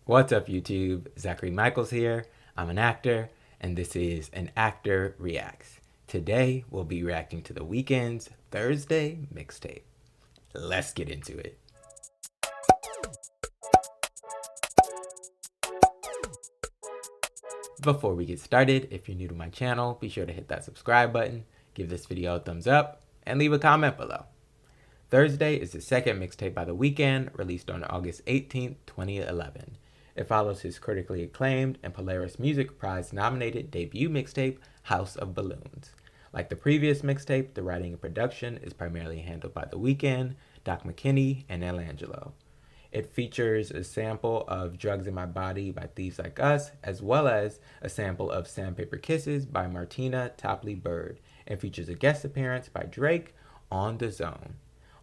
What's up, YouTube? Zachary Michaels here. I'm an actor, and this is An Actor Reacts. Today, we'll be reacting to the Weeknd's Thursday mixtape. Let's get into it. Before we get started, if you're new to my channel, be sure to hit that subscribe button, give this video a thumbs up, and leave a comment below. Thursday is the second mixtape by The Weeknd, released on August 18th, 2011. It follows his critically acclaimed and Polaris Music Prize-nominated debut mixtape, House of Balloons. Like the previous mixtape, the writing and production is primarily handled by The Weeknd, McKinney and Illangelo. It features a sample of Drugs in My Body by Thieves Like Us, as well as a sample of Sandpaper Kisses by Martina Topley-Bird, and features a guest appearance by Drake on The Zone.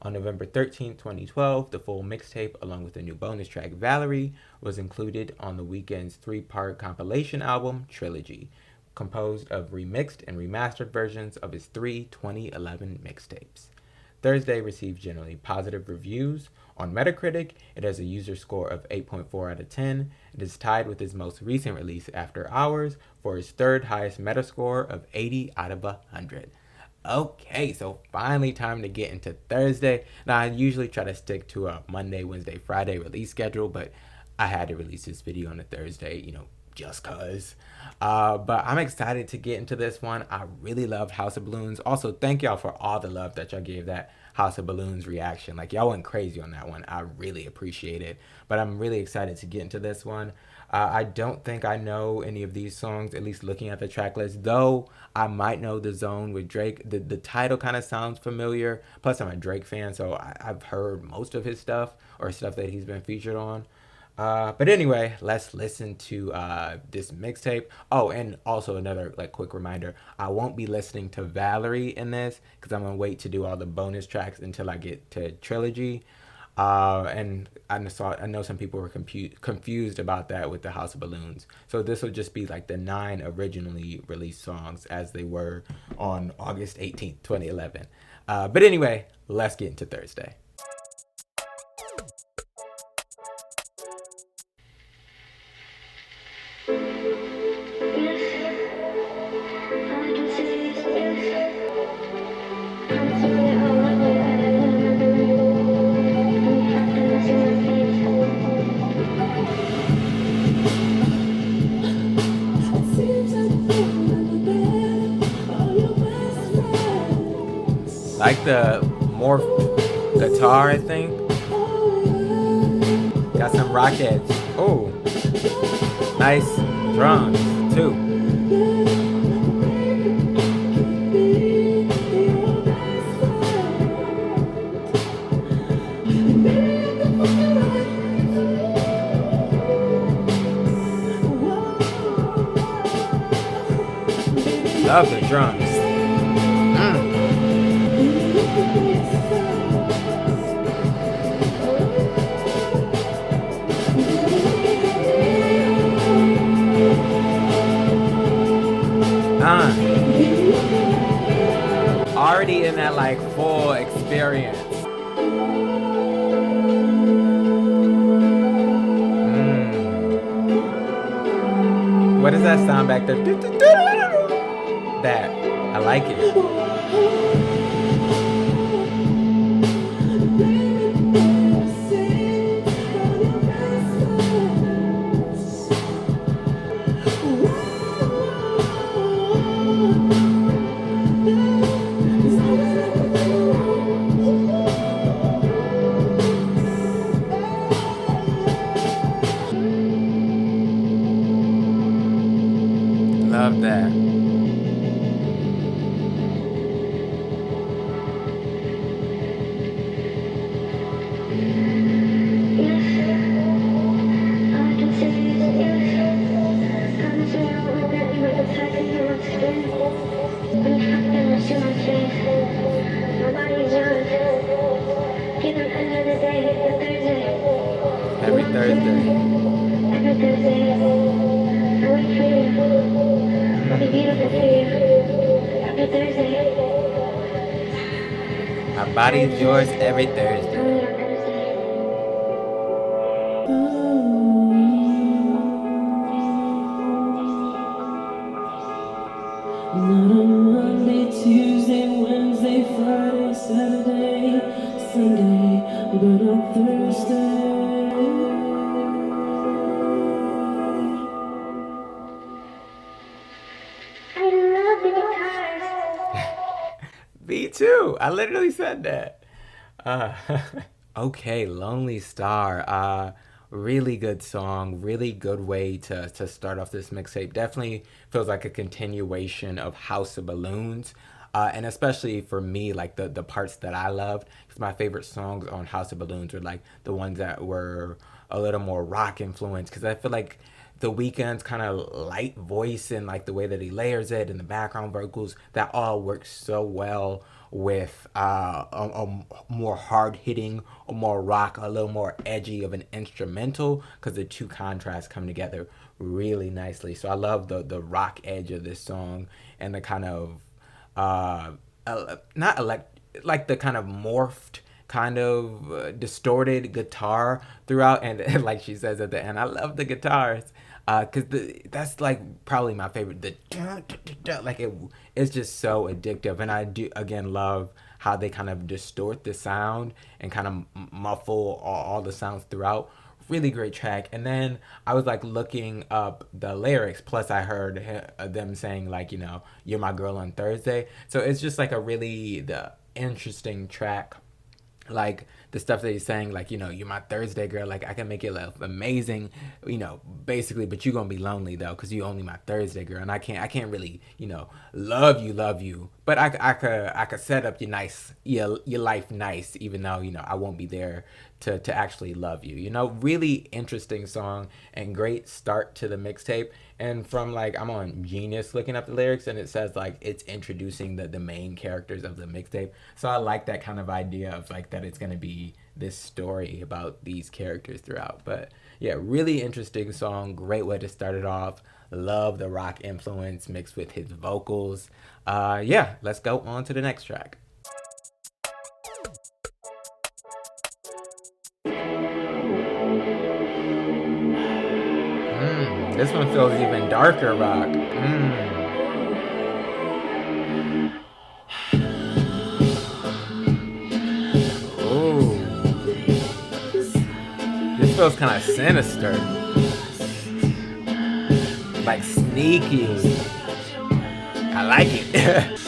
On November 13, 2012, the full mixtape, along with the new bonus track Valerie, was included on The Weeknd's three-part compilation album, Trilogy, composed of remixed and remastered versions of his three 2011 mixtapes. Thursday received generally positive reviews. On Metacritic, it has a user score of 8.4 out of 10. It is tied with his most recent release, After Hours, for his third highest metascore of 80 out of 100. Okay, so finally time to get into Thursday. Now, I usually try to stick to a Monday, Wednesday, Friday release schedule, but I had to release this video on a Thursday, just cause. But I'm excited to get into this one. I really loved House of Balloons. Also, thank y'all for all the love that y'all gave that House of Balloons reaction. Like, y'all went crazy on that one. I really appreciate it. But I'm really excited to get into this one. I don't think I know any of these songs, at least looking at the track list, though I might know The Zone with Drake. The title kind of sounds familiar. Plus, I'm a Drake fan, so I've heard most of his stuff or stuff that he's been featured on. But anyway, let's listen to this mixtape. Oh, and also another quick reminder, I won't be listening to Valerie in this because I'm gonna wait to do all the bonus tracks until I get to Trilogy. And I know some people were confused about that with the House of Balloons. So this will just be like the 9 originally released songs as they were on August 18th, 2011. But anyway, let's get into Thursday. Like the more guitar, I think. Got some rockets. Oh, nice drums too. Love the drums. Already in that full experience. What does that sound back there? That I like it. Love that. Every Thursday. My body is yours every Thursday. too. I literally said that. Uh, okay, Lonely Star. Really good song. Really good way to start off this mixtape. Definitely feels like a continuation of House of Balloons. And especially for me, like the parts that I loved, because my favorite songs on House of Balloons were like the ones that were a little more rock influenced. Because I feel like the Weeknd's kind of light voice and like the way that he layers it and the background vocals, that all works so well with a more hard hitting, a more rock, a little more edgy of an instrumental, because the two contrasts come together really nicely. So I love the rock edge of this song and the kind of not like the kind of morphed kind of distorted guitar throughout, and like she says at the end, I love the guitars because that's like probably my favorite. Like it's just so addictive, and I do again love how they kind of distort the sound and kind of muffle all the sounds throughout. Really great track. And then I was like looking up the lyrics, plus I heard them saying like, you're my girl on Thursday. So it's just like a really the interesting track, like the stuff that he's saying, like, you're my Thursday girl, like I can make it look amazing, basically, but you're gonna be lonely though, because you only my Thursday girl, and I can't really, love you, but I could set up your life nice, even though I won't be there to actually love you. Really interesting song and great start to the mixtape. And from like, I'm on Genius looking up the lyrics, and it says like it's introducing the main characters of the mixtape. So I like that kind of idea of like that it's gonna be this story about these characters throughout. But yeah, really interesting song. Great way to start it off. Love the rock influence mixed with his vocals. Yeah, let's go on to the next track. This one feels even darker rock. Ooh. This feels kind of sinister. Like sneaky. I like it.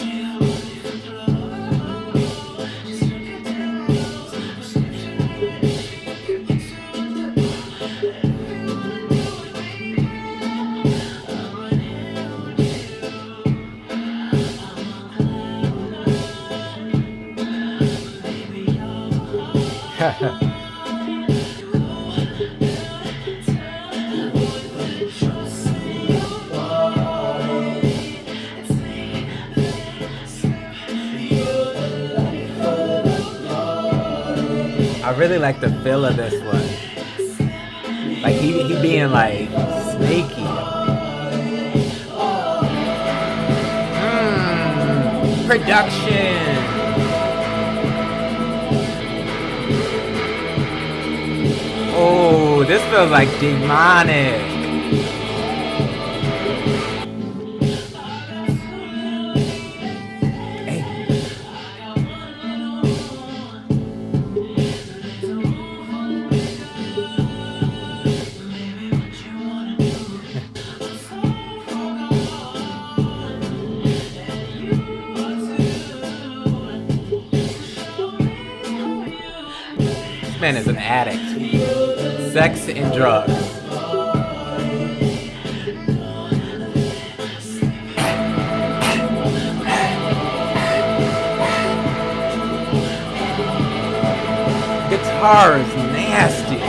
I really like the feel of this one. Like he being like sneaky. Production. Oh, this feels like demonic. This man is an addict. Sex and drugs. Guitar is nasty.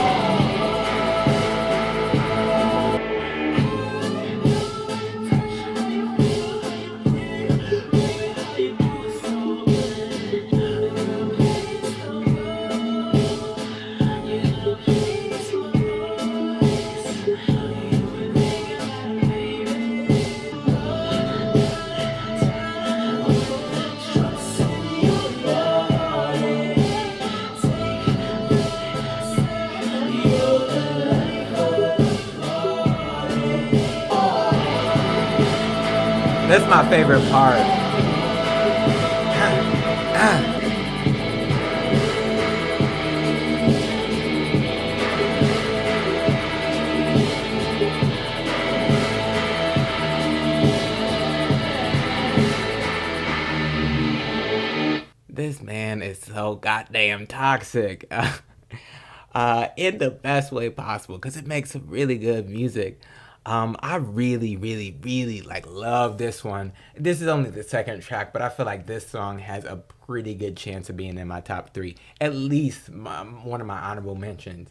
That's my favorite part. so goddamn toxic. In the best way possible because it makes some really good music. I really, really, really like love this one. This is only the second track, but I feel like this song has a pretty good chance of being in my top three. At least one of my honorable mentions.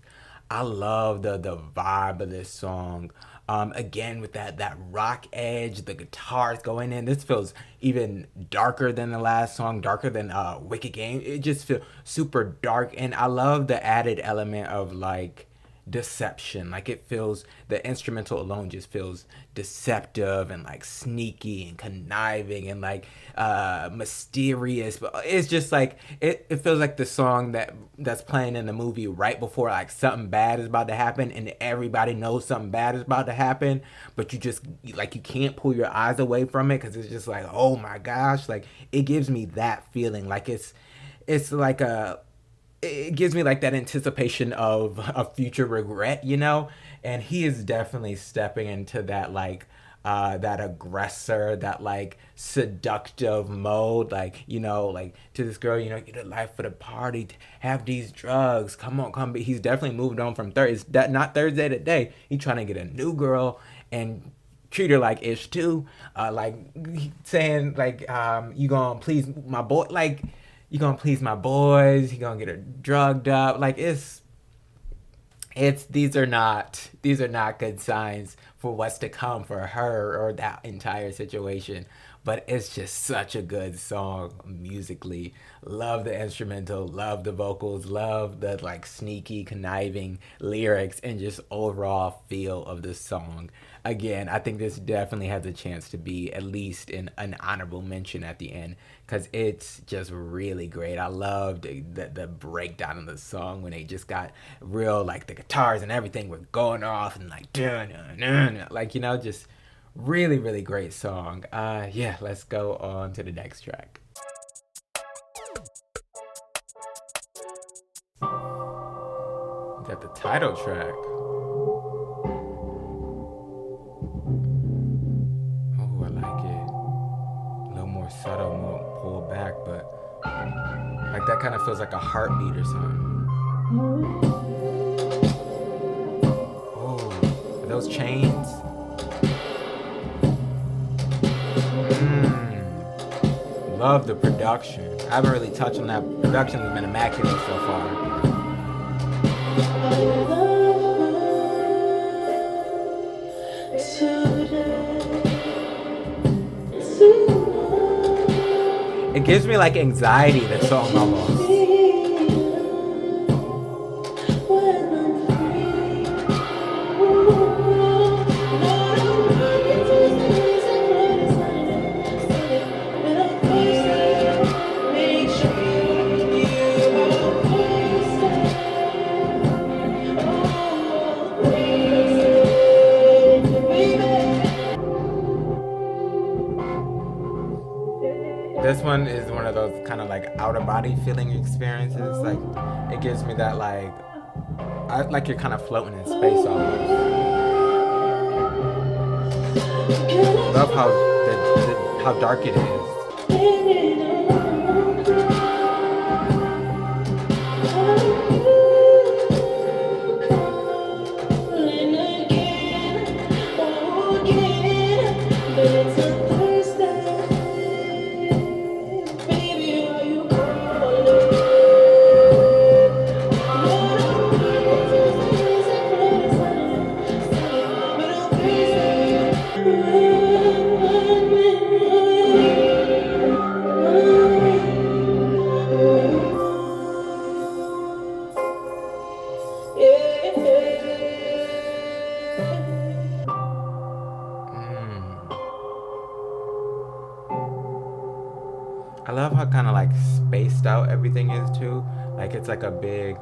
I love the vibe of this song. Again with that rock edge, the guitars going in. This feels even darker than the last song, darker than Wicked Game. It just feels super dark, and I love the added element of like deception. Like it feels, the instrumental alone just feels deceptive and like sneaky and conniving and like mysterious. But it's just like it feels like the song that's playing in the movie right before like something bad is about to happen and everybody knows something bad is about to happen, but you just like you can't pull your eyes away from it because it's just like, oh my gosh. Like it gives me that feeling. Like it's like it gives me like that anticipation of a future regret, you know? And he is definitely stepping into that like that aggressor, that like seductive mode, like, you know, like to this girl, you know, get a life for the party, have these drugs, come on, come. But he's definitely moved on from Thursday. It's that not Thursday today. He's trying to get a new girl and treat her like ish too. Like saying like, you gonna please my boy, like you gonna please my boys, he gonna get her drugged up. Like it's these are not good signs for what's to come for her or that entire situation. But it's just such a good song musically. Love the instrumental, love the vocals, love the like sneaky conniving lyrics, and just overall feel of the song. Again, I think this definitely has a chance to be at least in an honorable mention at the end because it's just really great. I love the breakdown of the song when they just got real, like the guitars and everything were going off and like dun, dun, dun, dun, like, you know, just really, really great song. Yeah, let's go on to the next track. Got the title track. Oh, I like it. A little more subtle, more pulled back, but like that kind of feels like a heartbeat or something. Oh, are those chains? Love the production. I haven't really touched on that. Production has been immaculate so far. It gives me like anxiety, this song almost. This one is one of those kind of like out of body feeling experiences. Like it gives me that like you're kind of floating in space almost. Love how dark it is. I love how kind of like spaced out everything is too. Like it's like a big,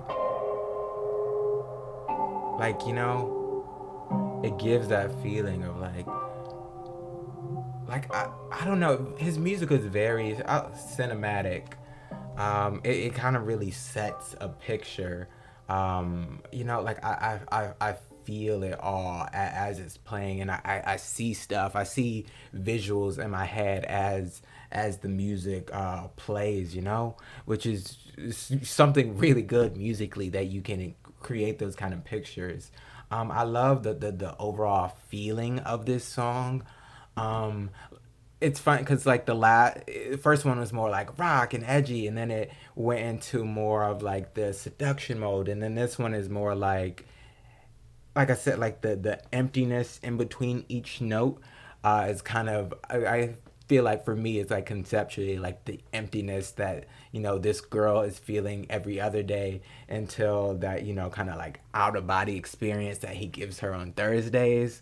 like, you know, it gives that feeling of like I don't know. His music is very cinematic. It kind of really sets a picture. You know, like I feel it all as it's playing, and I see stuff. I see visuals in my head as the music plays, you know, which is something really good musically, that you can create those kind of pictures. I love the overall feeling of this song. Um, it's fun because like the first one was more like rock and edgy, and then it went into more of like the seduction mode, and then this one is more like I said, like the emptiness in between each note is kind of I feel like for me it's like conceptually like the emptiness that, you know, this girl is feeling every other day, until that, you know, kind of like out of body experience that he gives her on Thursdays.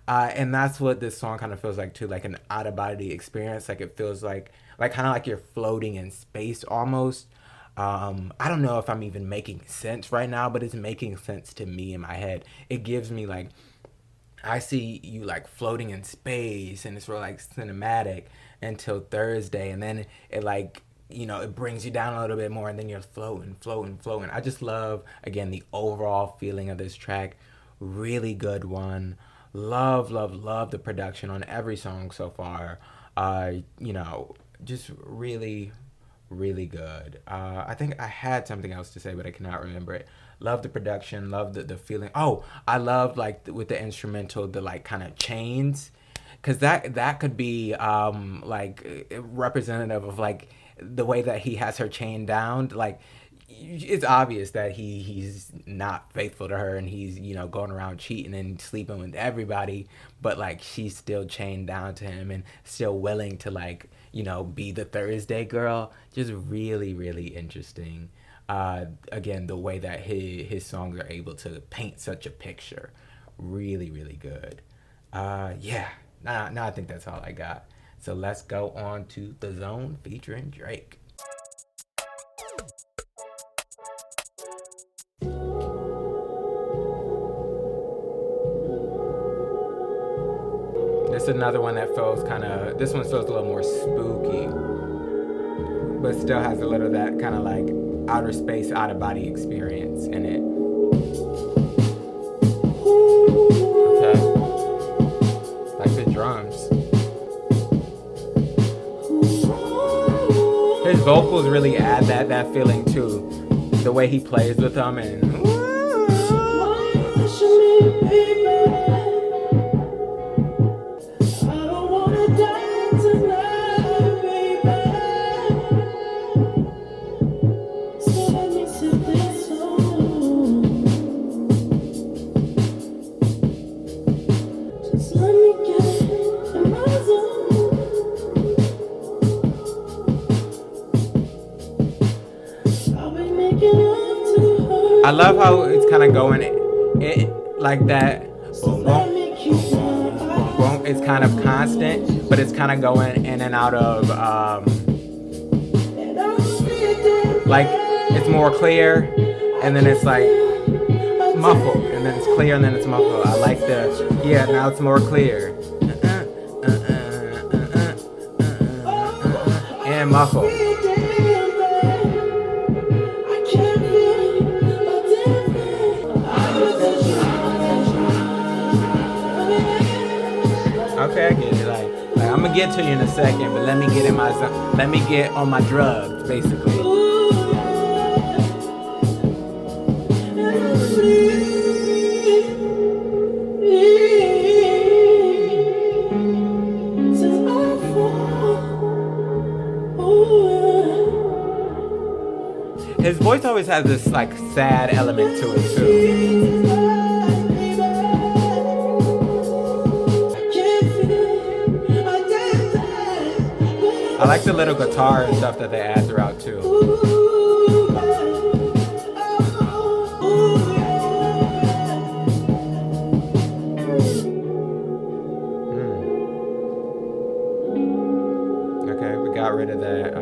And that's what this song kind of feels like too, like an out of body experience. Like it feels like kind of like you're floating in space almost. I don't know if I'm even making sense right now, but it's making sense to me in my head. It gives me like, I see you like floating in space, and it's real like cinematic until Thursday, and then it like, you know, it brings you down a little bit more, and then you're floating, floating, floating. I just love, again, the overall feeling of this track. Really good one. Love, love, love the production on every song so far. You know, just really, really good. I think I had something else to say, but I cannot remember it. Love the production, love the feeling. Oh, I love like with the instrumental, the like kind of chains, because that could be like representative of like the way that he has her chained down. Like it's obvious that he's not faithful to her, and he's, you know, going around cheating and sleeping with everybody, but like she's still chained down to him and still willing to, like, you know, be the Thursday girl. Just really, really interesting. Again, the way that his songs are able to paint such a picture, really, really good. Yeah, now I think that's all I got. So let's go on to The Zone featuring Drake. This is another one that feels kind of, this one feels a little more spooky, but still has a little of that kind of like outer space, out of body experience in it. Okay. Like the drums. His vocals really add that feeling too. The way he plays with them, and I love how it's kind of going it like that. Boom, boom, boom, boom, boom. It's kind of constant, but it's kind of going in and out of like it's more clear, and then it's like muffled, and then it's clear, and then it's muffled. I like the, yeah, now it's more clear and muffled. Okay, I get it. Like I'm gonna get to you in a second, but let me get in my zone. Let me get on my drugs, basically. His voice always has this like sad element to it too. I like the little guitar and stuff that they add throughout too. Okay, we got rid of that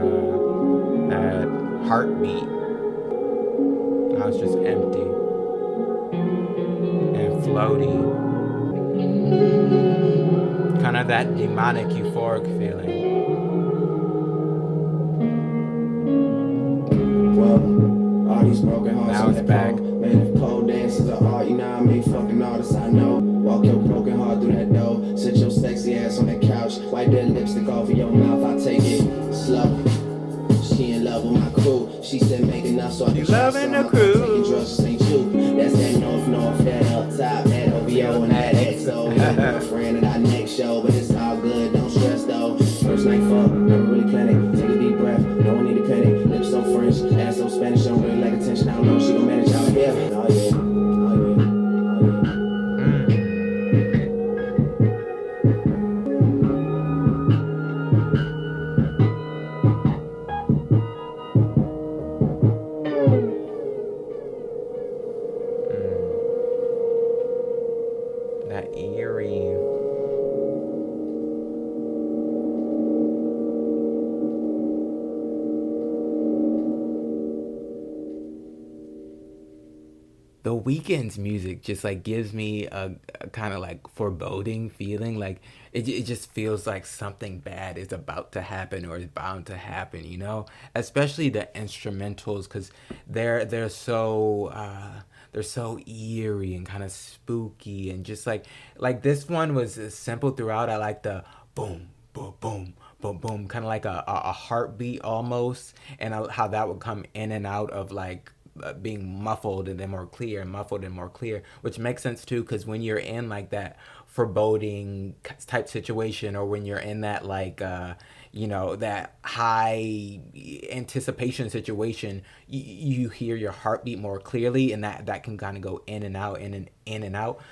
heartbeat. Now it's just empty and floaty. Kind of that demonic, euphoric feeling. All these broken hearts. Now it's back. Man, if pole dances are art, you know I mean, fucking artists I know. Walk your broken heart through that door. Sit your sexy ass on that couch. Wipe that lipstick off of your mouth, I take it slow. She in love with my crew. She said make enough so I can try some. I'm taking drugs, ain't you? That's that north, that up top, that OVO and that XO. My friend at our next show, but it's all good, don't stress though. First night fuck, never really plan it. Take a deep breath, no one need a panic. Lips so French, ass so Spanish, don't really like attention. I don't know if she gon' manage out here. Oh yeah, oh yeah. That eerie. The Weeknd's music just like gives me a kind of like foreboding feeling. Like it just feels like something bad is about to happen or is bound to happen, you know? Especially the instrumentals, because they're so eerie and kind of spooky, and just like this one was simple throughout. I like the boom boom boom boom boom, kind of like a heartbeat almost, and how that would come in and out of like being muffled and then more clear, muffled and more clear, which makes sense too, because when you're in like that foreboding type situation, or when you're in that like you know, that high anticipation situation, you hear your heartbeat more clearly, and that can kind of go in and out, in and out.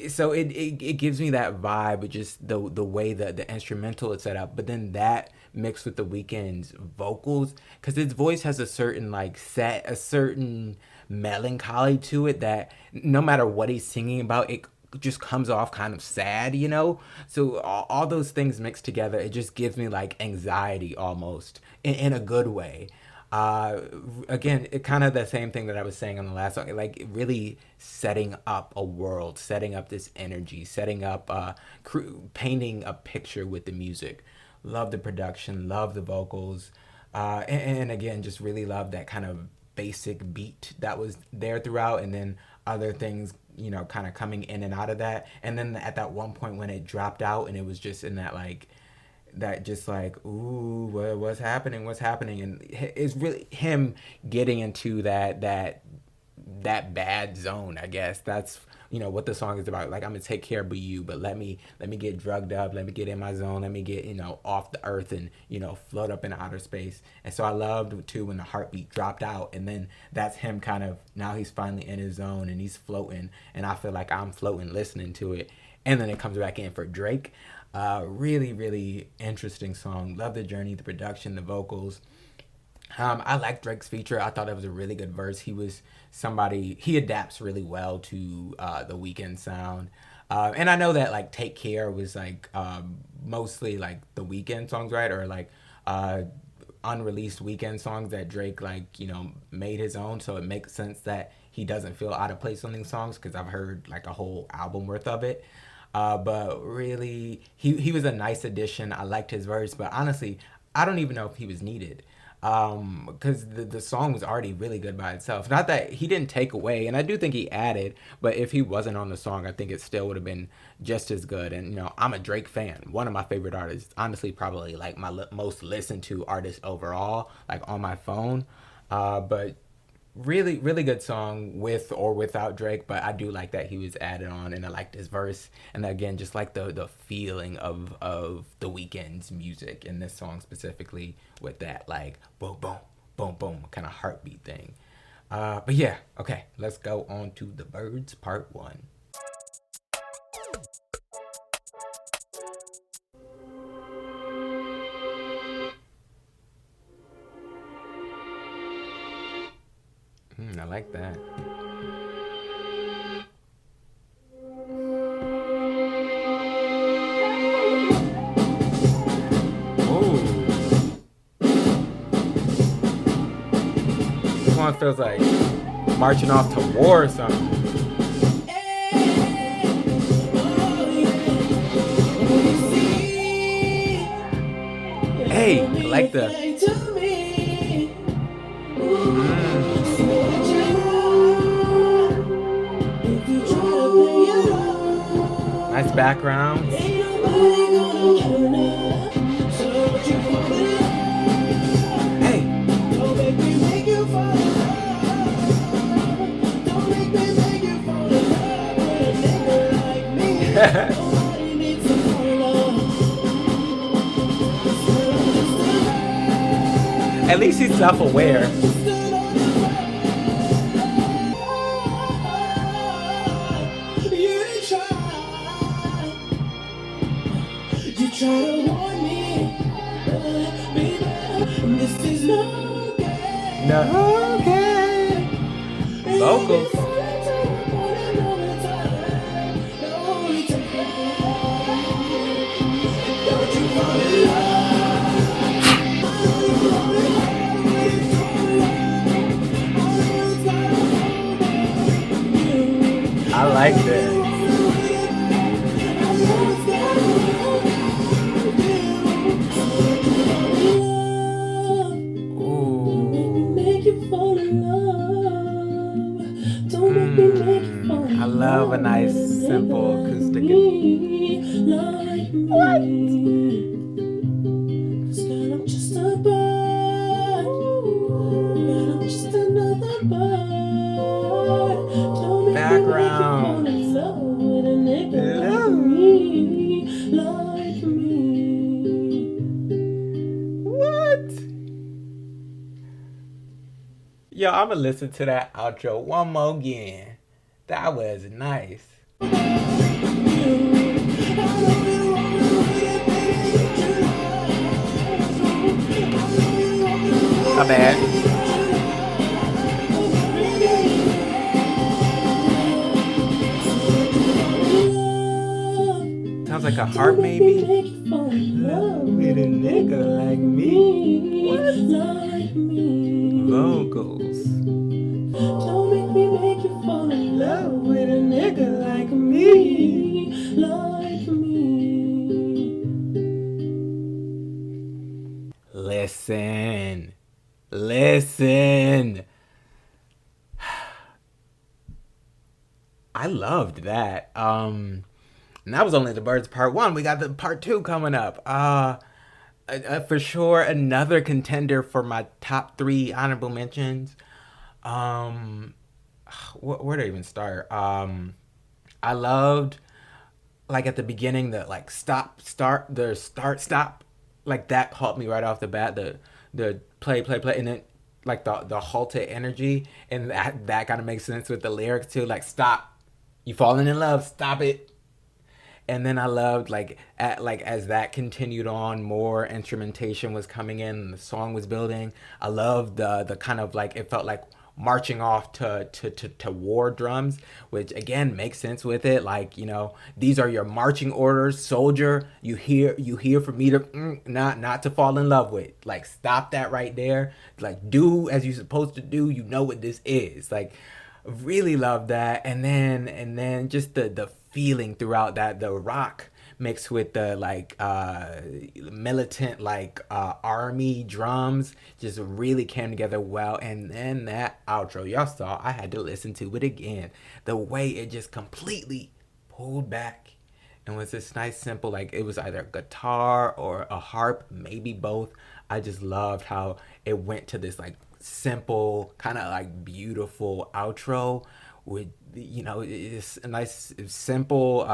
So it gives me that vibe with just the way that the instrumental is set up, but then that mixed with the Weeknd's vocals, because his voice has a certain like a certain melancholy to it, that no matter what he's singing about, it just comes off kind of sad, you know? So all those things mixed together, it just gives me like anxiety almost, in a good way. Again, it kind of the same thing that I was saying on the last song, like really setting up a world, setting up this energy, setting up, painting a picture with the music. Love the production, love the vocals, and again, just really love that kind of basic beat that was there throughout, and then other things, you know, kind of coming in and out of that. And then at that one point when it dropped out and it was just in that like, that just like, ooh, what's happening, and it's really him getting into that bad zone, I guess. That's, you know, what the song is about. Like, I'm gonna take care of you, but let me get drugged up, let me get in my zone, let me get, you know, off the earth and, you know, float up in outer space. And so I loved too when the heartbeat dropped out, and then that's him kind of, now he's finally in his zone and he's floating, and I feel like I'm floating listening to it. And then it comes back in for Drake. Really, really interesting song. Love the journey, the production, the vocals. I like Drake's feature. I thought it was a really good verse. He adapts really well to the Weeknd sound. And I know that like Take Care was like mostly like the Weeknd songs, right? Or like unreleased Weeknd songs that Drake like, you know, made his own. So it makes sense that he doesn't feel out of place on these songs, because I've heard like a whole album worth of it. But really, he was a nice addition. I liked his verse, but honestly, I don't even know if he was needed, because the song was already really good by itself. Not that he didn't take away, and I do think he added, but if he wasn't on the song, I think it still would have been just as good. And, you know, I'm a Drake fan, one of my favorite artists, honestly, probably like my most listened to artist overall, like on my phone. But really, really good song with or without Drake, but I do like that he was added on, and I liked his verse, and again, just like the feeling of the Weeknd's music in this song specifically, with that like boom boom boom boom kind of heartbeat thing. But yeah, okay, let's go on to the Birds Part 1. I like that. Oh, this one feels like marching off to war or something. Hey, I like the. nice background. At least he's self-aware. No, okay. Vocals. I like this. I love a nice, simple acoustic. What? Background. What? Yo, I'm gonna listen to that outro one more again. That was nice. My bad. Sounds like a harp, maybe. Love with a nigga like me. What? Vocals. Don't make me make you fall in love with a nigga like me. Like me. Listen. I loved that. And that was only the Birds part 1. We got the part 2 coming up. For sure, another contender for my top 3 honorable mentions. Where to even start? I loved, like, at the beginning, the like stop, stop, like that caught me right off the bat. The play, and then like the halted energy, and that kind of makes sense with the lyrics too. Like, stop, you falling in love, stop it. And then I loved as that continued on, more instrumentation was coming in and the song was building. I loved the kind of like, it felt like marching off to war drums, which again makes sense with it. Like, you know, these are your marching orders, soldier. You hear for me to not to fall in love with. Like, stop that right there. Like, do as you're supposed to do. You know what this is. Like, really love that. And then just the feeling throughout that, the rock mixed with the like militant like army drums just really came together well. And then that outro, y'all saw, I had to listen to it again. The way it just completely pulled back and was this nice simple, like it was either a guitar or a harp, maybe both. I just loved how it went to this like simple kind of like beautiful outro with, you know, it's a nice simple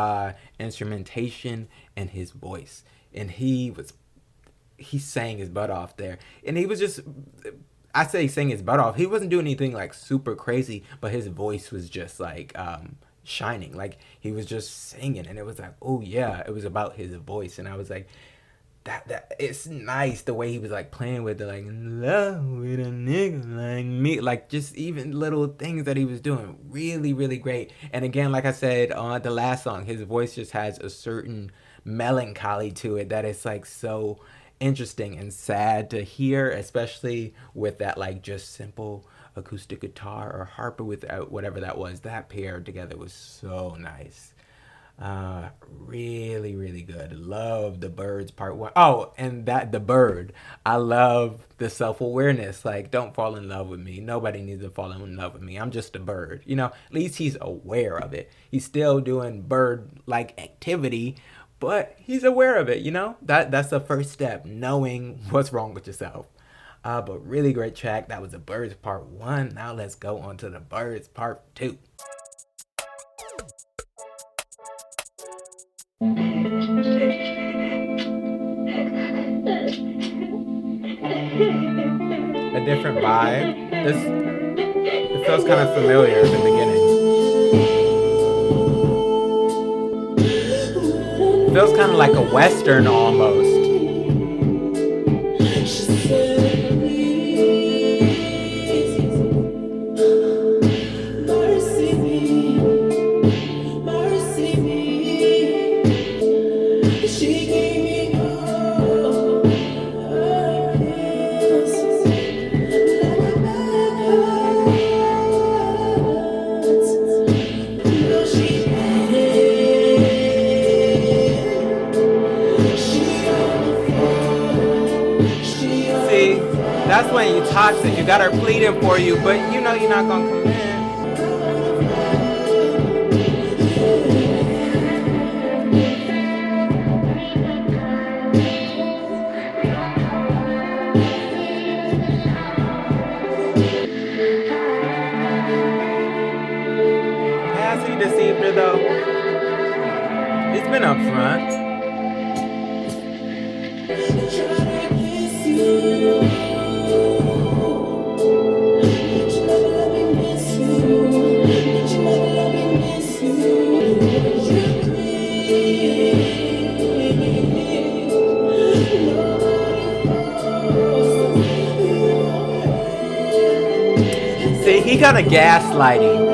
instrumentation and his voice, and he sang his butt off there, and he was just, I say sang his butt off, he wasn't doing anything like super crazy, but his voice was just like shining, like he was just singing, and it was like, oh yeah, it was about his voice. And I was like, that it's nice the way he was like playing with the like love with a nigga like me, like just even little things that he was doing, really great. And again, like I said on the last song, his voice just has a certain melancholy to it that it's like so interesting and sad to hear, especially with that like just simple acoustic guitar or harper without whatever that was, that paired together was so nice. Really good. good. Love the birds part one. Oh, and that the bird. I love the self awareness. Like, don't fall in love with me. Nobody needs to fall in love with me. I'm just a bird. At least he's aware of it. He's still doing bird like activity, but he's aware of it. That's the first step, knowing what's wrong with yourself. But really great track. That was the birds part one. Now let's go on to the birds part two. A different vibe. It feels kind of familiar at the beginning. It feels kind of like a western almost. That's when you toxic. You got her pleading for you, but you know you're not gonna commit. Has he deceived her though? He's been upfront. See, he got a gaslighting.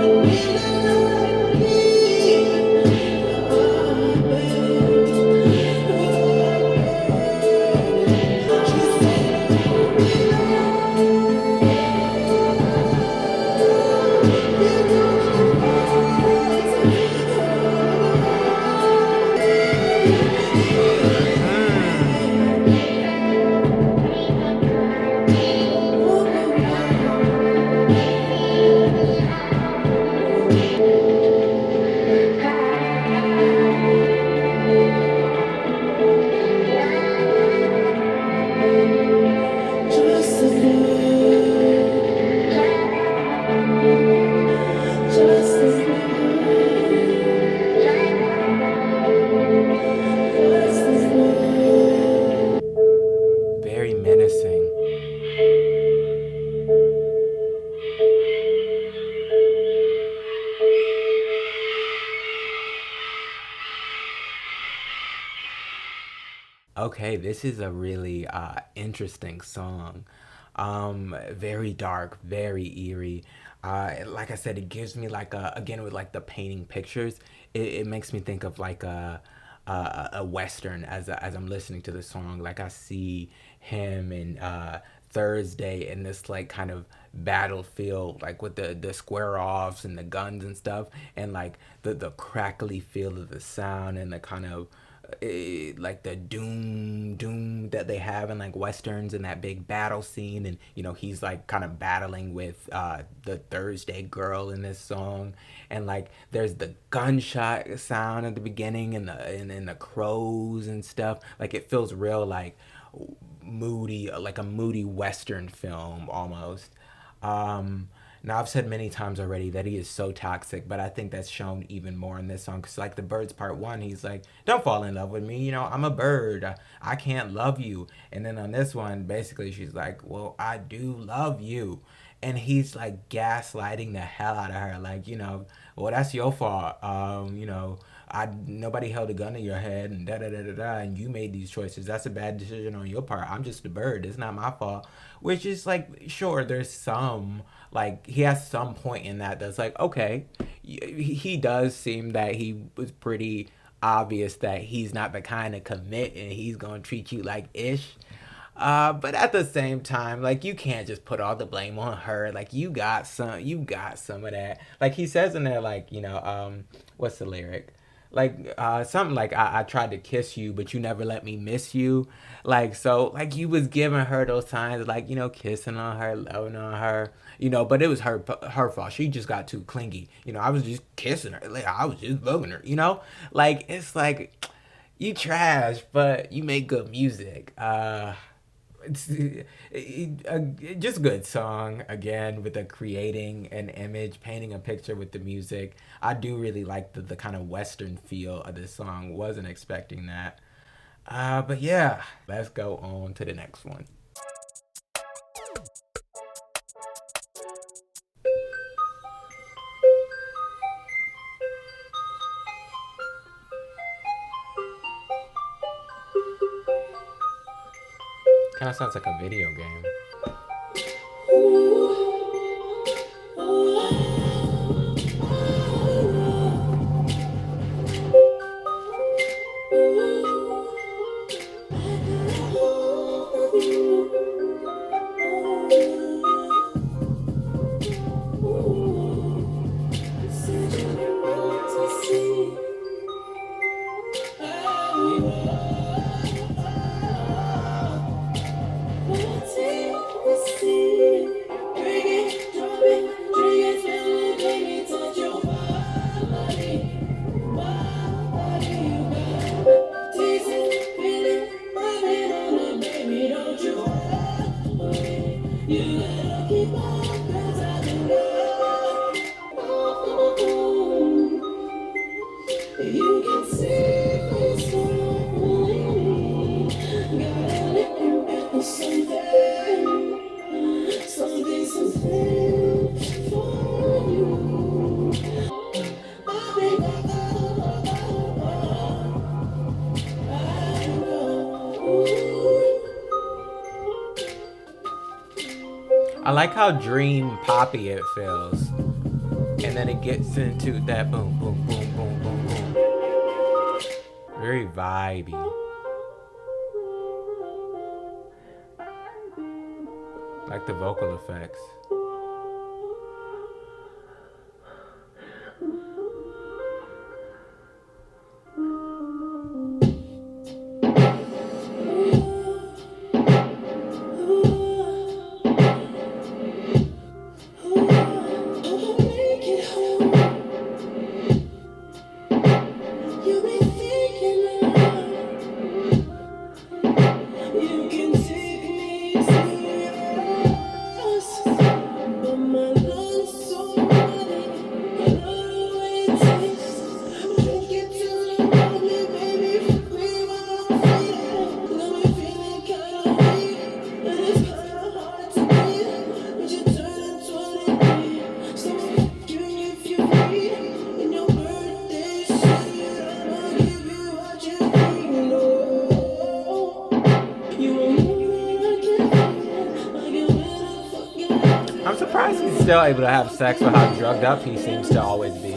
Very menacing. Okay, this is a really interesting song. Very dark, very eerie. Like I said, it gives me like again with like the painting pictures. It makes me think of like a western as I'm listening to the song. Like I see him and Thursday in this like kind of battlefield, like with the square offs and the guns and stuff, and like the crackly feel of the sound and the kind of like the doom that they have in like westerns and that big battle scene. And he's like kind of battling with the Thursday girl in this song, and like there's the gunshot sound at the beginning and the crows and stuff. Like it feels real like moody, like a moody western film almost. Now I've said many times already that he is so toxic, but I think that's shown even more in this song. Cause like the Birds part one, he's like, "Don't fall in love with me. I'm a bird. I can't love you." And then on this one, basically she's like, "Well, I do love you," and he's like gaslighting the hell out of her, like, "Well, that's your fault. I nobody held a gun to your head and da da da da da, and you made these choices. That's a bad decision on your part. I'm just a bird. It's not my fault." Which is like, sure, there's some like he has some point in that's like, okay, he does seem that he was pretty obvious that he's not the kind to commit and he's gonna treat you like ish. But at the same time, like you can't just put all the blame on her. Like you got some of that. Like he says in there, like what's the lyric? like something like I tried to kiss you but you never let me miss you, like, so like you was giving her those signs, like, kissing on her, loving on her, but it was her fault. She just got too clingy. I was just kissing her, like I was just bugging her, like it's like you trash but you make good music. It's just a good song again, with the creating an image, painting a picture with the music. I do really like the kind of western feel of this song. Wasn't expecting that. But yeah, let's go on to the next one. Kind of sounds like a video game. I like how dream poppy it feels. And then it gets into that boom, boom, boom, boom, boom, boom. Very vibey. Like the vocal effects. I'm surprised he's still able to have sex with how drugged up he seems to always be.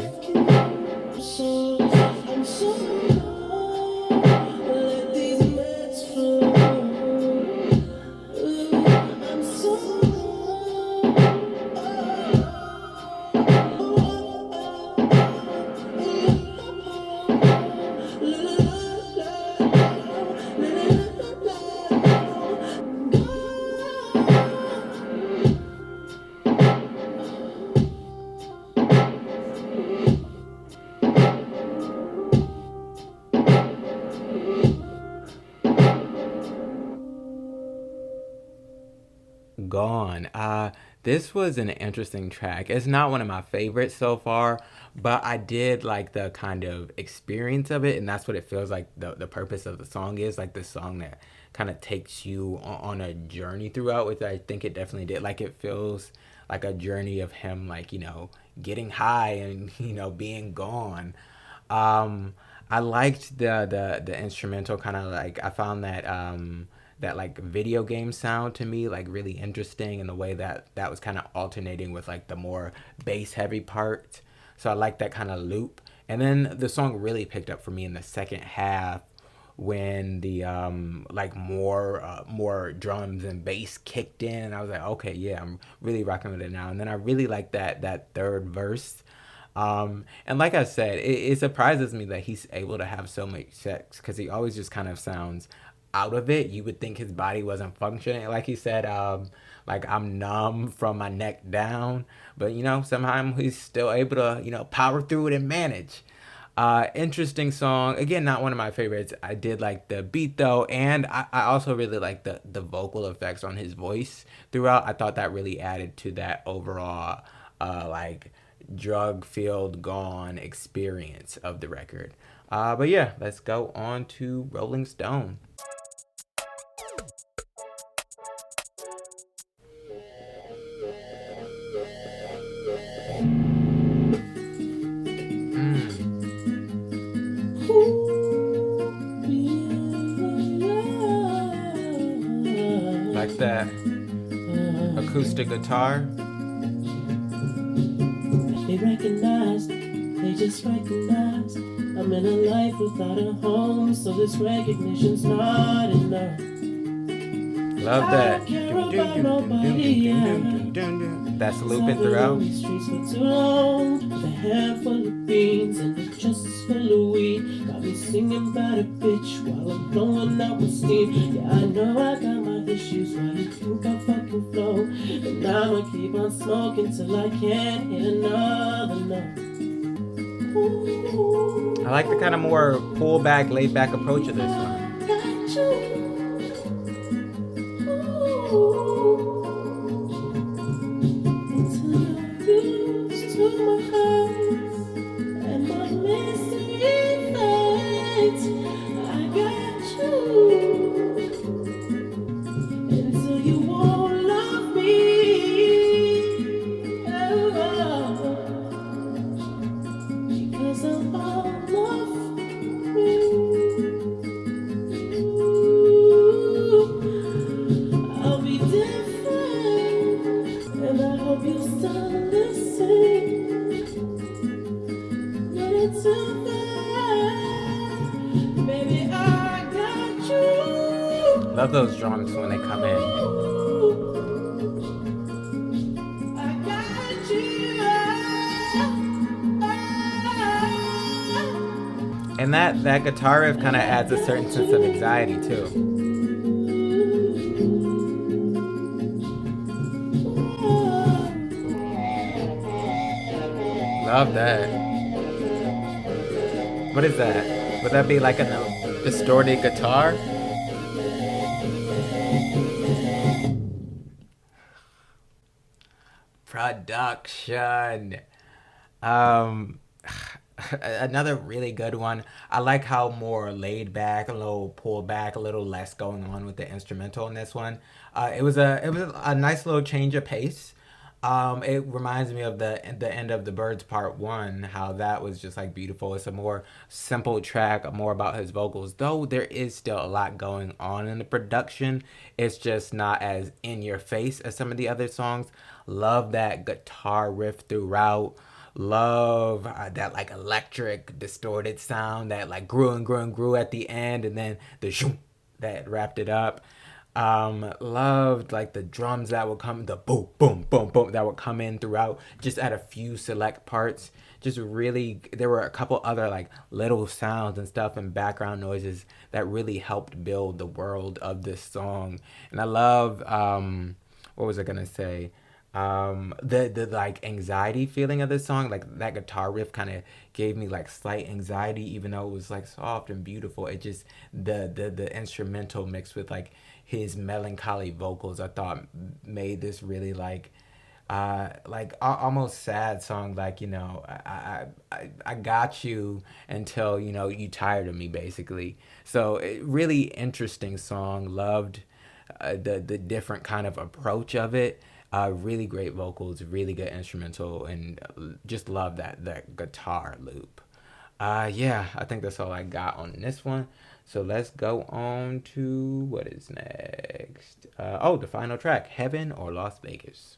Gone. This was an interesting track. It's not one of my favorites so far, but I did like the kind of experience of it, and that's what it feels like the purpose of the song is, like the song that kind of takes you on a journey throughout, which I think it definitely did. Like it feels like a journey of him, like, getting high and, being gone. I liked the instrumental, kind of like I found that like video game sound to me like really interesting, in the way that was kind of alternating with like the more bass heavy part. So I like that kind of loop. And then the song really picked up for me in the second half, when the like more drums and bass kicked in, and I was like, okay, yeah, I'm really rocking with it now. And then I really like that third verse. And like I said, it surprises me that he's able to have so much sex because he always just kind of sounds out of it. You would think his body wasn't functioning. Like he said, like I'm numb from my neck down, but somehow he's still able to, power through it and manage. Interesting song. Again, not one of my favorites. I did like the beat though, and I also really like the vocal effects on his voice throughout. I thought that really added to that overall like drug filled gone experience of the record. But yeah, let's go on to Rolling Stone. Like that acoustic guitar. They recognize, they just recognize I'm in a life without a home, so this recognition's not enough. Love that. That's looping throughout. Streets for too long, with a handful of beans and a chest full of weed. Got me singing about a bitch while I'm blowing out my steam. Yeah, I know I got my issues, why you think I fucking flow? And I'ma keep on smoking till I can't hit another note. I like the kind of more pull back, laid back approach of this one. Love those drums when they come in. And that guitar riff kind of adds a certain sense of anxiety too. Love that. What is that? Would that be like a distorted guitar? Production. Another really good one. I like how more laid back, a little pulled back, a little less going on with the instrumental in this one. It was a nice little change of pace. It reminds me of the end of the Birds Part 1, how that was just like beautiful. It's a more simple track, more about his vocals, though there is still a lot going on in the production. It's just not as in your face as some of the other songs. Love that guitar riff throughout. Love that like electric distorted sound that like grew and grew and grew at the end, and then the shoom that wrapped it up. Loved like the drums that would come, the boom boom boom boom that would come in throughout, just at a few select parts. Just really, there were a couple other like little sounds and stuff and background noises that really helped build the world of this song. And I love what was I gonna say, the like anxiety feeling of this song. Like that guitar riff kind of gave me like slight anxiety, even though it was like soft and beautiful. It just, the instrumental mixed with like his melancholy vocals, I thought made this really like almost sad song. Like, I got you until you tired of me, basically. So really interesting song. Loved the different kind of approach of it. Really great vocals, really good instrumental, and just love that guitar loop. Yeah, I think that's all I got on this one. So let's go on to what is next. The final track, Heaven or Las Vegas.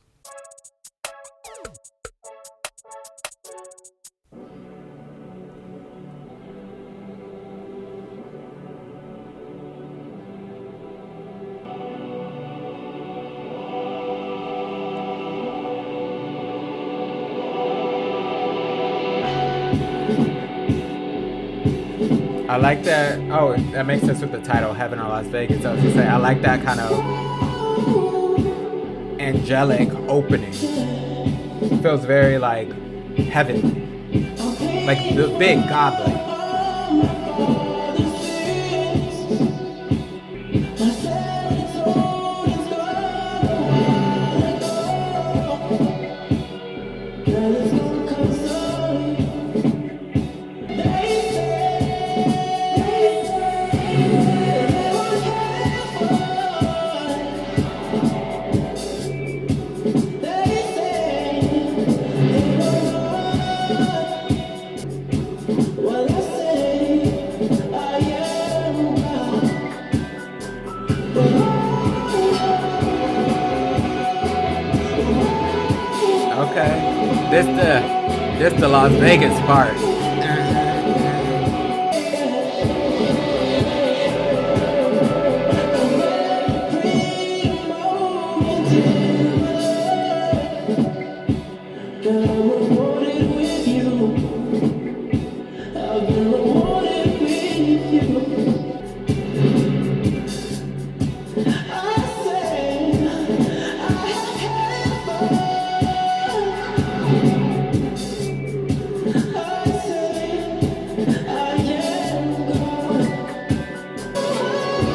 I like that. Oh, that makes sense with the title, Heaven or Las Vegas. I was gonna say, I like that kind of angelic opening. It feels very like heavenly, like the big godly. Okay, this the Las Vegas part.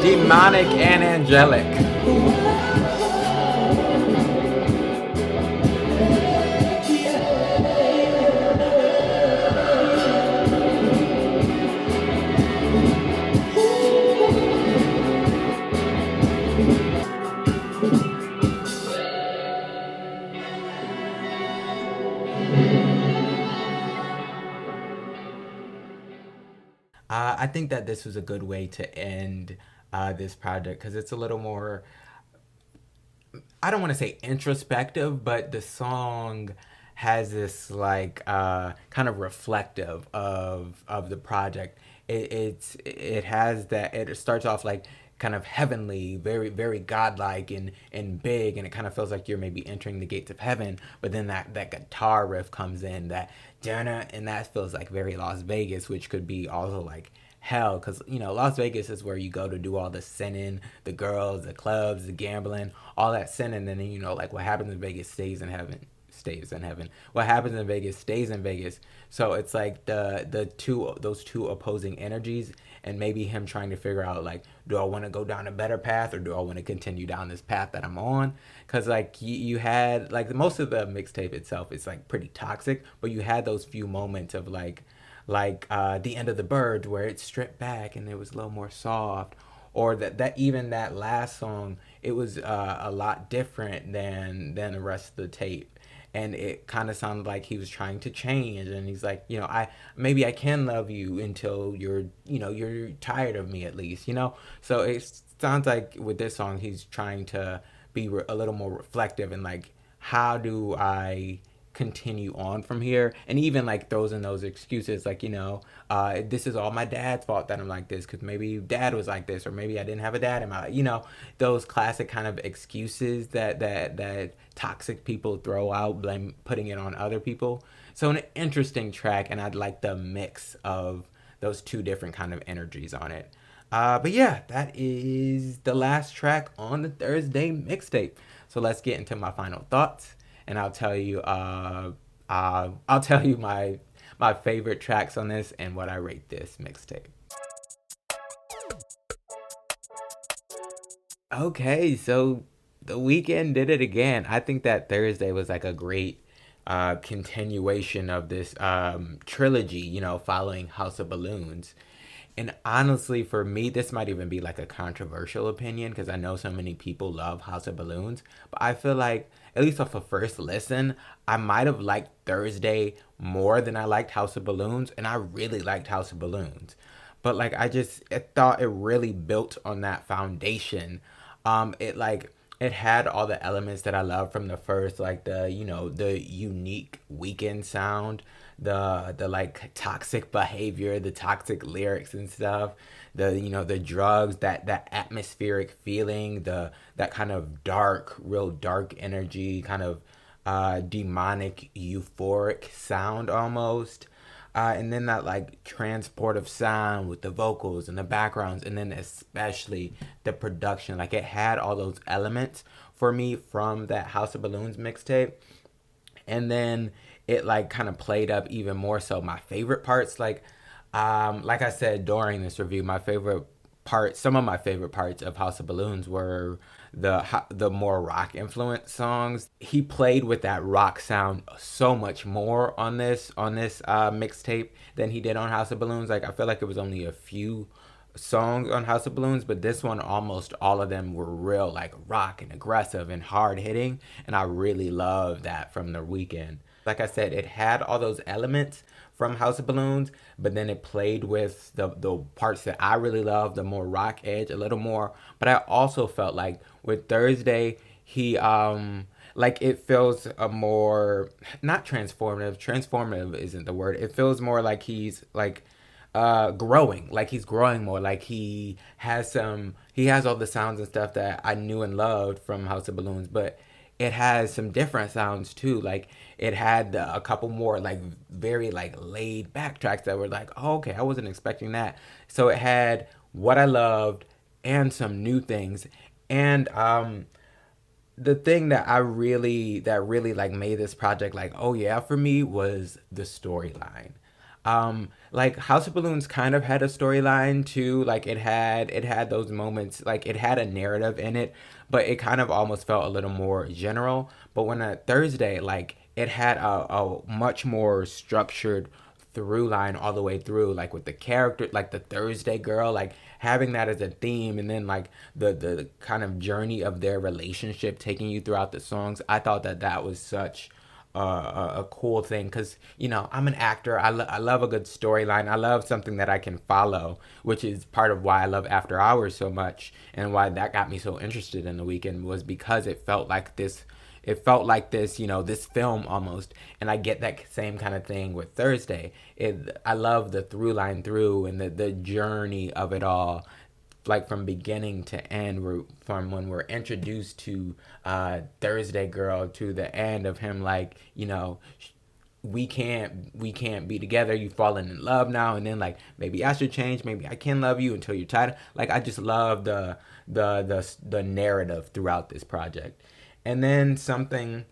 Demonic and angelic. I think that this was a good way to end this project because it's a little more, I don't want to say introspective, but the song has this like kind of reflective of the project. It has that. It starts off like kind of heavenly, very godlike and big, and it kind of feels like you're maybe entering the gates of heaven. But then that guitar riff comes in, that Dana, and that feels like very Las Vegas, which could be also like hell, because Las Vegas is where you go to do all the sinning, the girls, the clubs, the gambling, all that sinning. And then like what happens in Vegas stays in heaven, stays in heaven. What happens in Vegas stays in Vegas. So it's like those two opposing energies, and maybe him trying to figure out like, do I want to go down a better path, or do I want to continue down this path that I'm on? Because like you had like most of the mixtape itself is like pretty toxic, but you had those few moments of like the end of the bird where it stripped back and it was a little more soft, or that even that last song, it was a lot different than the rest of the tape, and it kind of sounded like he was trying to change, and he's like, I maybe I can love you until you're tired of me, at least. So it sounds like with this song he's trying to be a little more reflective, and like, how do I continue on from here, and even like throws in those excuses like, this is all my dad's fault that I'm like this, because maybe dad was like this, or maybe I didn't have a dad in my life. Those classic kind of excuses that toxic people throw out, blame, putting it on other people. So an interesting track, and I'd like the mix of those two different kind of energies on it. But yeah, that is the last track on the Thursday mixtape. So let's get into my final thoughts, and I'll tell you my favorite tracks on this and what I rate this mixtape. Okay, so the Weeknd did it again. I think that Thursday was like a great continuation of this trilogy, following House of Balloons. And honestly, for me, this might even be like a controversial opinion, because I know so many people love House of Balloons. But I feel like, at least off a first listen, I might have liked Thursday more than I liked House of Balloons. And I really liked House of Balloons. But like, I thought it really built on that foundation. It had all the elements that I love from the first, like the unique Weekend sound, the like toxic behavior, the toxic lyrics and stuff, the drugs, that atmospheric feeling, that kind of real dark energy, kind of demonic, euphoric sound almost. And then that like transportive sound with the vocals and the backgrounds, and then especially the production. Like it had all those elements for me from that House of Balloons mixtape. And then it like kind of played up even more so my favorite parts. Like I said during this review, my favorite some of my favorite parts of House of Balloons were the more rock influenced songs. He played with that rock sound so much more on this mixtape than he did on House of Balloons. Like I feel like it was only a few songs on House of Balloons, but this one almost all of them were real like rock and aggressive and hard hitting, and I really love that from the Weeknd. Like I said, it had all those elements from House of Balloons, but then it played with the parts that I really love, the more rock edge a little more. But I also felt like with Thursday, he like it feels a more, not transformative. Transformative isn't the word. It feels more like he's like growing, like he's growing more, like he has all the sounds and stuff that I knew and loved from House of Balloons, but it has some different sounds too. Like it had a couple more like very like laid back tracks that were like, oh, okay, I wasn't expecting that. So it had what I loved and some new things. And the thing that really like made this project like, oh yeah, for me was the storyline. Like House of Balloons kind of had a storyline too. Like it had those moments, like it had a narrative in it, but it kind of almost felt a little more general. But when a Thursday, like it had a much more structured through line all the way through, like with the character, like the Thursday girl, like having that as a theme, and then like the kind of journey of their relationship taking you throughout the songs. I thought that was such a cool thing, because I'm an actor. I love a good storyline. I love something that I can follow, which is part of why I love After Hours so much, and why that got me so interested in The Weeknd, was because it felt like this, this film almost. And I get that same kind of thing with Thursday. I love the through line through, and the journey of it all, like from beginning to end. From when we're introduced to Thursday girl to the end of him, like, we can't be together, you've fallen in love now, and then like, maybe I should change, maybe I can love you until you're tired. Like I just love the narrative throughout this project. And then something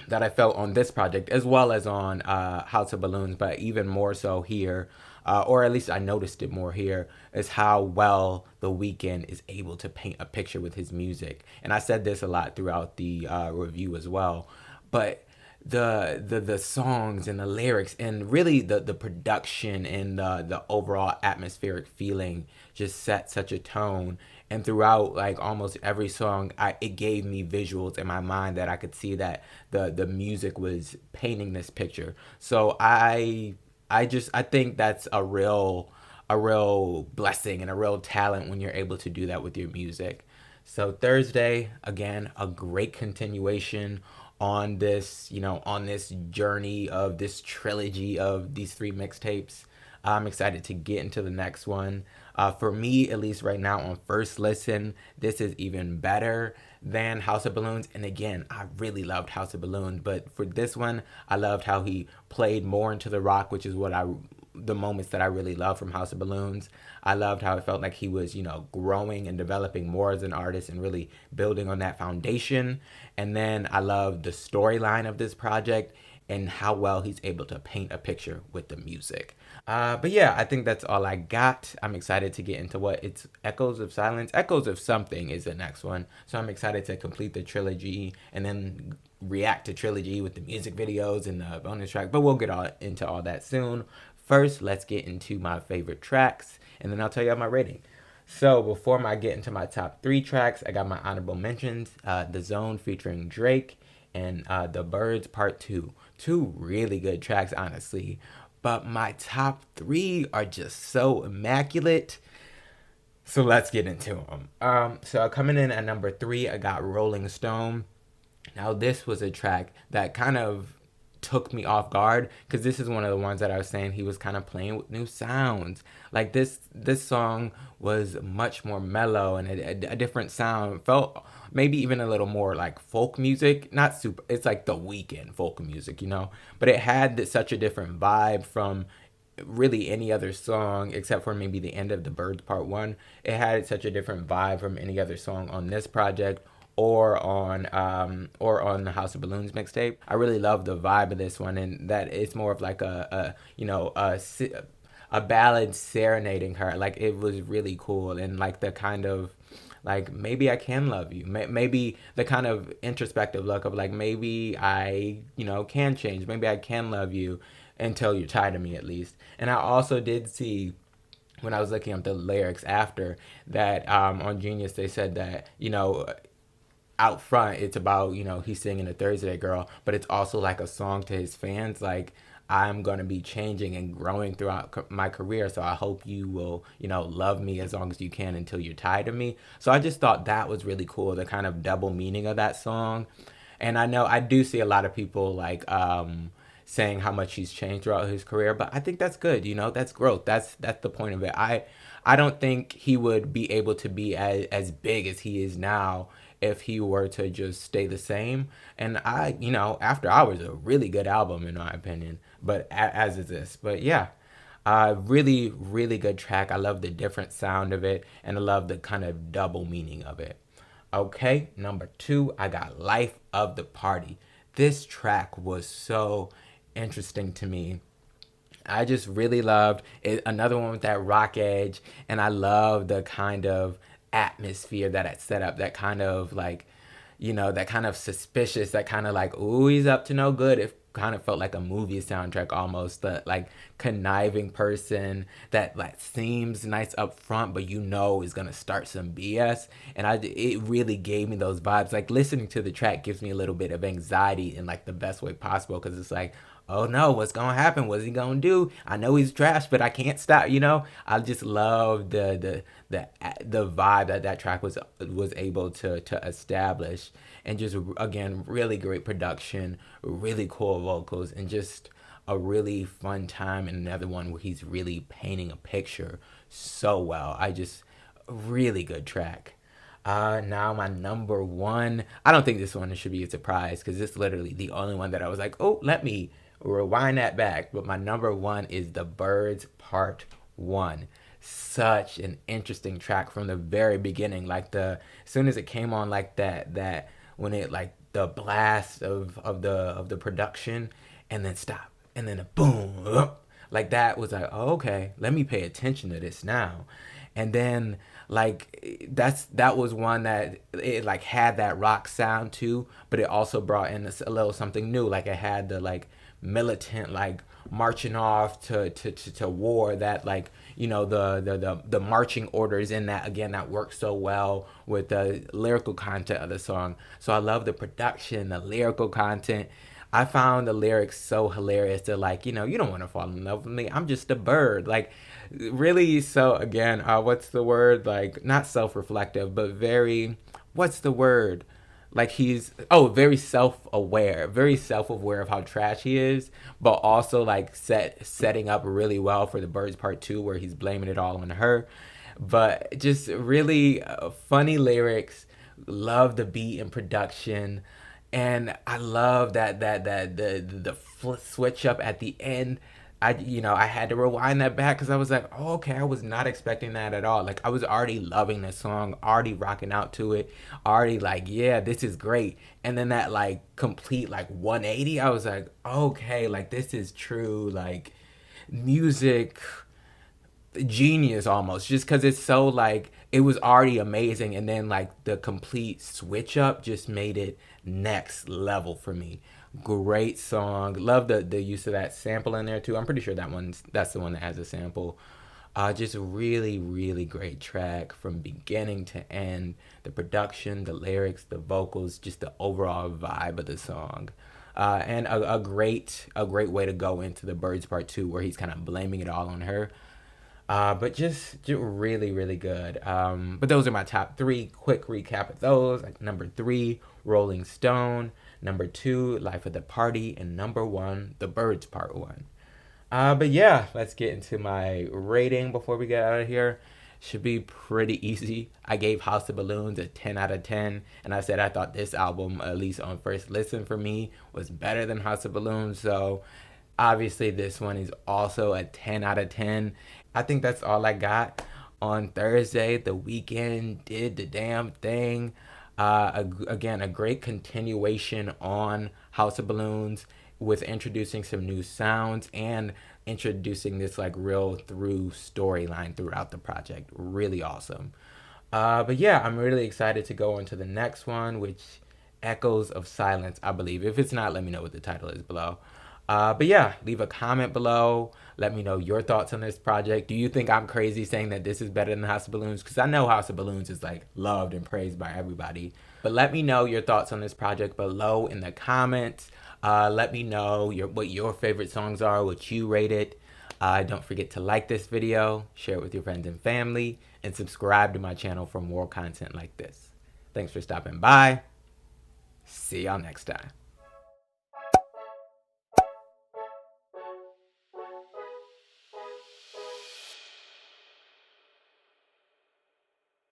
that I felt on this project, as well as on House of Balloons, but even more so here, or at least I noticed it more here, is how well The Weeknd is able to paint a picture with his music. And I said this a lot throughout the review as well, but the songs and the lyrics, and really the production and the overall atmospheric feeling just set such a tone. And throughout like almost every song, it gave me visuals in my mind that I could see that the music was painting this picture. So I think that's a real blessing and a real talent when you're able to do that with your music. So Thursday, again, a great continuation on this, on this journey of this trilogy of these 3 mixtapes. I'm excited to get into the next one. For me, at least right now on first listen, this is even better than House of Balloons. And again, I really loved House of Balloons, but for this one, I loved how he played more into the rock, which is the moments that I really love from House of Balloons. I loved how it felt like he was, growing and developing more as an artist and really building on that foundation. And then I loved the storyline of this project and how well he's able to paint a picture with the music. But yeah, I think that's all I got. I'm excited to get into it's Echoes of Silence. Echoes of Something is the next one. So I'm excited to complete the trilogy and then react to Trilogy with the music videos and the bonus track. But we'll get into all that soon. First, let's get into my favorite tracks, and then I'll tell you my rating. So before I get into my top 3 tracks, I got my honorable mentions. The Zone featuring Drake and The Birds Part 2. 2 really good tracks, honestly. But my top 3 are just so immaculate. So let's get into them. So coming in at number 3, I got Rolling Stone. Now this was a track that kind of took me off guard, because this is one of the ones that I was saying he was kind of playing with new sounds. Like this song was much more mellow and a different sound. It felt maybe even a little more like folk music, not super. It's like The Weeknd folk music, but it had such a different vibe from really any other song except for maybe the end of The Birds Part 1. It had such a different vibe from any other song on this project or on the House of Balloons mixtape. I really love the vibe of this one, and that it's more of like a ballad serenading her. Like, it was really cool, and like the kind of like, maybe I can love you. Maybe the kind of introspective look of like, maybe I, can change. Maybe I can love you until you're tired of me, at least. And I also did see, when I was looking up the lyrics after that, on Genius, they said that, out front it's about, he's singing a Thursday Girl, but it's also like a song to his fans, like, I'm going to be changing and growing throughout my career, so I hope you will, love me as long as you can until you're tired of me. So I just thought that was really cool, the kind of double meaning of that song. And I know I do see a lot of people like saying how much he's changed throughout his career, but I think that's good. That's growth. That's the point of it. I don't think he would be able to be as big as he is now if he were to just stay the same. And After Hours is a really good album in my opinion, but as is this. But yeah, really, really good track. I love the different sound of it, and I love the kind of double meaning of it. Okay, number 2, I got Life of the Party. This track was so interesting to me. I just really loved it. Another one with that rock edge, and I love the kind of atmosphere that it set up. That kind of like, that kind of suspicious, that kind of like, ooh, he's up to no good. It kind of felt like a movie soundtrack almost. The like conniving person that like seems nice up front, but is gonna start some BS. And it really gave me those vibes. Like, listening to the track gives me a little bit of anxiety in like the best way possible, because it's like, oh no, what's gonna happen? What's he gonna do? I know he's trash, but I can't stop. I just love the vibe that track was able to establish, and just again, really great production, really cool vocals, and just a really fun time. And another one where he's really painting a picture so well. Really good track. Now my number 1. I don't think this one should be a surprise, because it's literally the only one that I was like, oh, let me rewind that back. But my number 1 is The Birds Part 1. Such an interesting track from the very beginning. Like, as soon as it came on, like that when it, like, the blast of the production, and then stop, and then a boom, like, that was like, oh, okay, let me pay attention to this now. And then like that was one that it like had that rock sound too, but it also brought in a little something new. Like, it had the like militant, like marching off to war, that like, the marching orders in that, again, that works so well with the lyrical content of the song. So I love the production, the lyrical content. I found the lyrics so hilarious. They're like, you don't want to fall in love with me, I'm just a bird. Like, really. So again, what's the word? Like, not self-reflective, but very, what's the word? Like, he's very self-aware of how trash he is, but also like setting up really well for The Birds Part 2, where he's blaming it all on her. But just really funny lyrics. Love the beat and production, and I love that the switch up at the end. I had to rewind that back, because I was like, oh, okay, I was not expecting that at all. Like, I was already loving this song, already rocking out to it, already like, yeah, this is great. And then that like complete like 180, I was like, okay, like, this is true like music genius almost, just because it's so like, it was already amazing, and then like the complete switch up just made it next level for me. Great song. Love the use of that sample in there too. I'm pretty sure that's the one that has a sample. Just really, really great track from beginning to end. The production, the lyrics, the vocals, just the overall vibe of the song. And a great way to go into The Birds Part 2, where he's kind of blaming it all on her. But just really, really good. But those are my top 3. Quick recap of those. Like, number 3, Rolling Stone. Number 2, Life of the Party. And number 1, The Birds Part 1. But yeah, let's get into my rating before we get out of here. Should be pretty easy. I gave House of Balloons a 10 out of 10. And I said I thought this album, at least on first listen for me, was better than House of Balloons. So Obviously, this one is also a 10 out of 10. I think that's all I got. On Thursday, The Weeknd did the damn thing. Again, a great continuation on House of Balloons with introducing some new sounds and introducing this like real through storyline throughout the project. Really awesome. But yeah, I'm really excited to go on to the next one, which Echoes of Silence, I believe. If it's not, let me know what the title is below. But yeah, leave a comment below. Let me know your thoughts on this project. Do you think I'm crazy saying that this is better than House of Balloons? Because I know House of Balloons is like loved and praised by everybody. But let me know your thoughts on this project below in the comments. Let me know what your favorite songs are, what you rate it. Don't forget to like this video, share it with your friends and family, and subscribe to my channel for more content like this. Thanks for stopping by. See y'all next time.